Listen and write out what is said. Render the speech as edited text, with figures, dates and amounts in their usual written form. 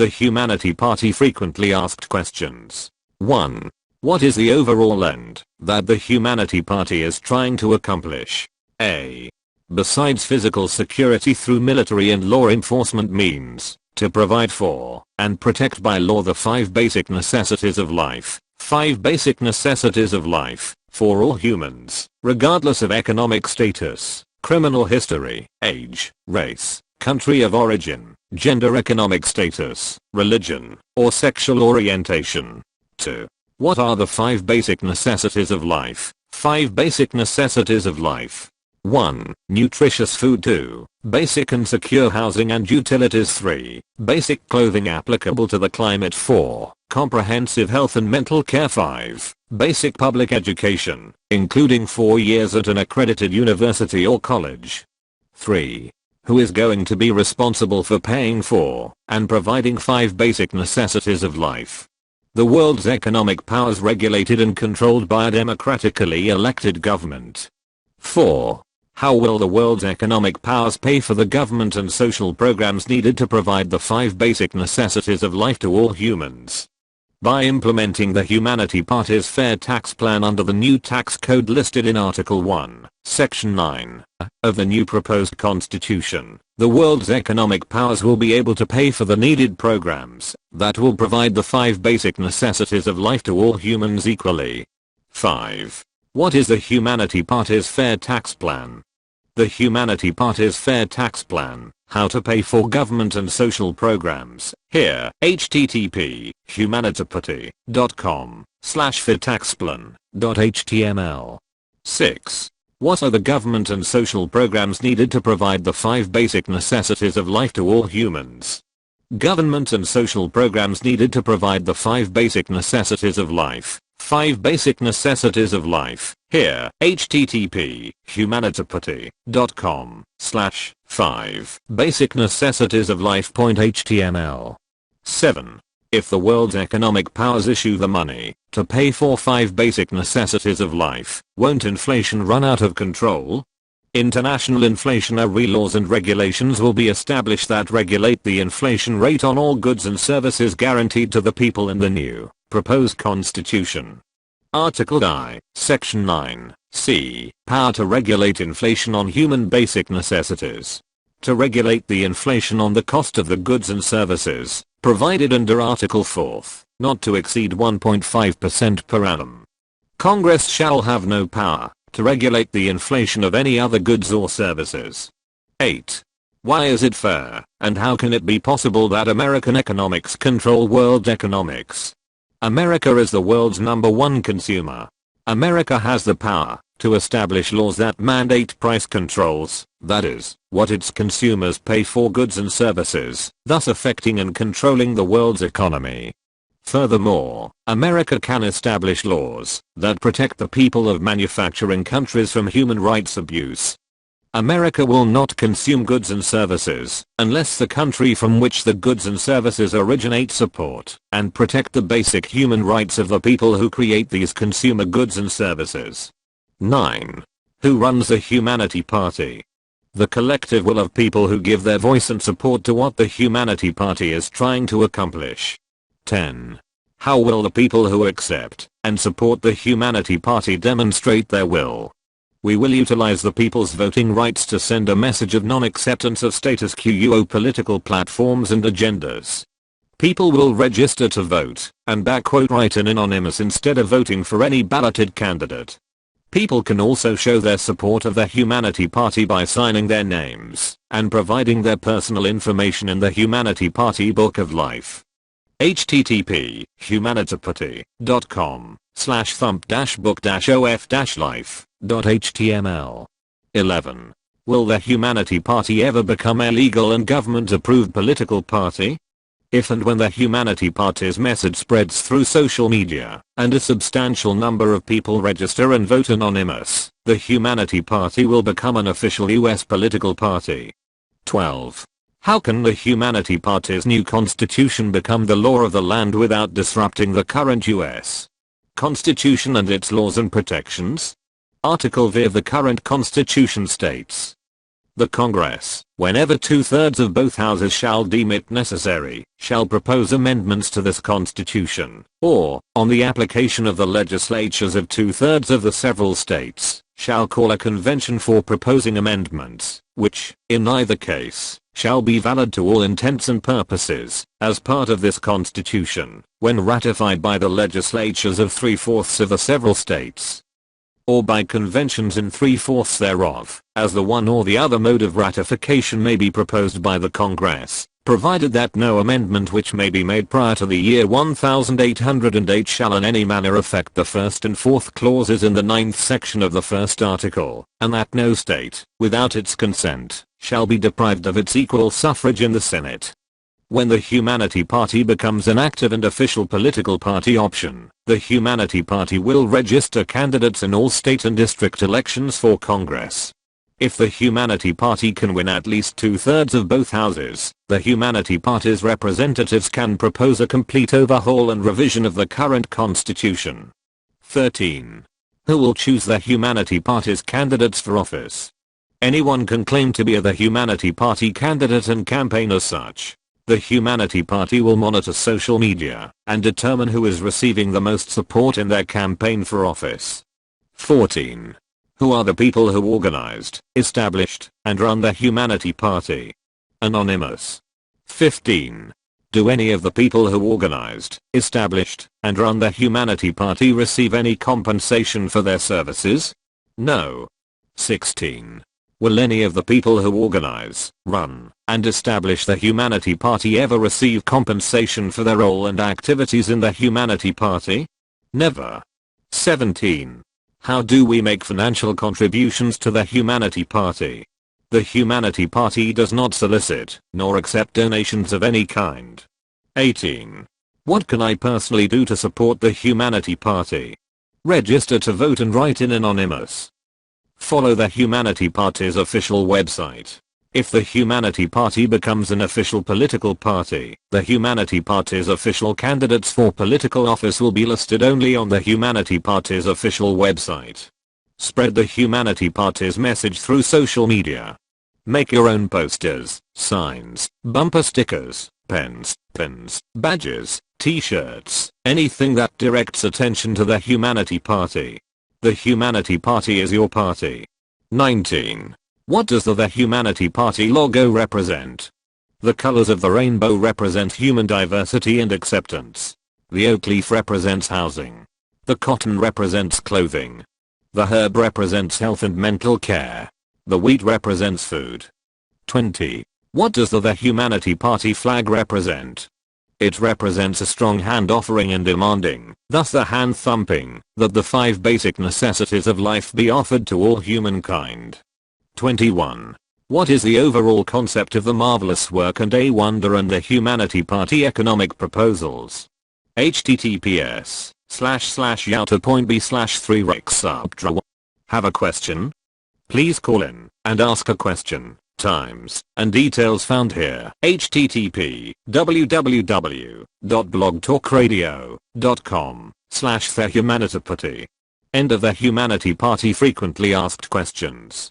The Humanity Party frequently asked questions. 1. What is the overall end that the Humanity Party is trying to accomplish? A. Besides physical security through military and law enforcement means, to provide for and protect by law the 5 basic necessities of life. 5 basic necessities of life for all humans, regardless of economic status, criminal history, age, race, country of origin, gender, economic status, religion, or sexual orientation. 2. What are the 5 basic necessities of life? 5 basic necessities of life. 1. Nutritious food. 2. Basic and secure housing and utilities. 3. Basic clothing applicable to the climate. 4. Comprehensive health and mental care. 5. Basic public education, including 4 years at an accredited university or college. 3. Who is going to be responsible for paying for and providing 5 basic necessities of life? The world's economic powers regulated and controlled by a democratically elected government. 4. How will the world's economic powers pay for the government and social programs needed to provide the 5 basic necessities of life to all humans? By implementing the Humanity Party's Fair Tax Plan under the new tax code listed in Article 1, Section 9 of the new proposed constitution, the world's economic powers will be able to pay for the needed programs that will provide the 5 basic necessities of life to all humans equally. 5. What is the Humanity Party's Fair Tax Plan? The Humanity Party's Fair Tax Plan, how to pay for government and social programs. Here, http humanitaplan.com/fairtaxplan.html. 6. What are the government and social programs needed to provide the 5 basic necessities of life to all humans? Government and social programs needed to provide the 5 basic necessities of life. 5 basic necessities of life. Here, http humanitaplan.com/5 basic necessities of life.html. 7. If the world's economic powers issue the money to pay for 5 basic necessities of life, won't inflation run out of control? International inflationary laws and regulations will be established that regulate the inflation rate on all goods and services guaranteed to the people in the new proposed constitution. Article I, Section 9, C. Power to regulate inflation on human basic necessities. To regulate the inflation on the cost of the goods and services provided under Article 4, not to exceed 1.5% per annum. Congress shall have no power to regulate the inflation of any other goods or services. 8. Why is it fair, and how can it be possible that American economics control world economics? America is the world's #1 consumer. America has the power to establish laws that mandate price controls, that is, what its consumers pay for goods and services, thus affecting and controlling the world's economy. Furthermore, America can establish laws that protect the people of manufacturing countries from human rights abuse. America will not consume goods and services unless the country from which the goods and services originate support and protect the basic human rights of the people who create these consumer goods and services. 9. Who runs the Humanity Party? The collective will of people who give their voice and support to what the Humanity Party is trying to accomplish. 10. How will the people who accept and support the Humanity Party demonstrate their will? We will utilize the people's voting rights to send a message of non-acceptance of status quo political platforms and agendas. People will register to vote and write in anonymous instead of voting for any balloted candidate. People can also show their support of the Humanity Party by signing their names and providing their personal information in the Humanity Party Book of Life. http humanitapati.com/thump-book-of-life.html. 11. Will the Humanity Party ever become a legal and government-approved political party? If and when the Humanity Party's message spreads through social media, and a substantial number of people register and vote anonymous, the Humanity Party will become an official US political party. 12. How can the Humanity Party's new constitution become the law of the land without disrupting the current US Constitution and its laws and protections? Article V of the current Constitution states, The Congress, whenever 2/3 of both houses shall deem it necessary, shall propose amendments to this Constitution, or, on the application of the legislatures of 2/3 of the several states, shall call a convention for proposing amendments, which, in either case, shall be valid to all intents and purposes, as part of this Constitution, when ratified by the legislatures of 3/4 of the several states, or by conventions in 3/4 thereof, as the one or the other mode of ratification may be proposed by the Congress, provided that no amendment which may be made prior to the year 1808 shall in any manner affect the first and fourth clauses in the 9th section of the first article, and that no state, without its consent, shall be deprived of its equal suffrage in the Senate. When the Humanity Party becomes an active and official political party option, the Humanity Party will register candidates in all state and district elections for Congress. If the Humanity Party can win at least 2/3 of both houses, the Humanity Party's representatives can propose a complete overhaul and revision of the current constitution. 13. Who will choose the Humanity Party's candidates for office? Anyone can claim to be the Humanity Party candidate and campaign as such. The Humanity Party will monitor social media and determine who is receiving the most support in their campaign for office. 14. Who are the people who organized, established, and run the Humanity Party? Anonymous. 15. Do any of the people who organized, established, and run the Humanity Party receive any compensation for their services? No. 16. Will any of the people who organize, run, and establish the Humanity Party ever receive compensation for their role and activities in the Humanity Party? Never. 17. How do we make financial contributions to the Humanity Party? The Humanity Party does not solicit, nor accept donations of any kind. 18. What can I personally do to support the Humanity Party? Register to vote and write in anonymous. Follow the Humanity Party's official website. If the Humanity Party becomes an official political party, the Humanity Party's official candidates for political office will be listed only on the Humanity Party's official website. Spread the Humanity Party's message through social media. Make your own posters, signs, bumper stickers, pens, pins, badges, t-shirts, anything that directs attention to the Humanity Party. The Humanity Party is your party. 19. What does the Humanity Party logo represent? The colors of the rainbow represent human diversity and acceptance. The oak leaf represents housing. The cotton represents clothing. The herb represents health and mental care. The wheat represents food. 20. What does the Humanity Party flag represent? It represents a strong hand offering and demanding, thus the hand thumping, that the 5 basic necessities of life be offered to all humankind. 21. What is the overall concept of the marvelous work and a wonder and the Humanity Party economic proposals? https://yao2.b/3rexubdra. Have a question? Please call in and ask a question. Times and details found here. http://www.blogtalkradio.com/thehumanity. End of the Humanity Party frequently asked questions.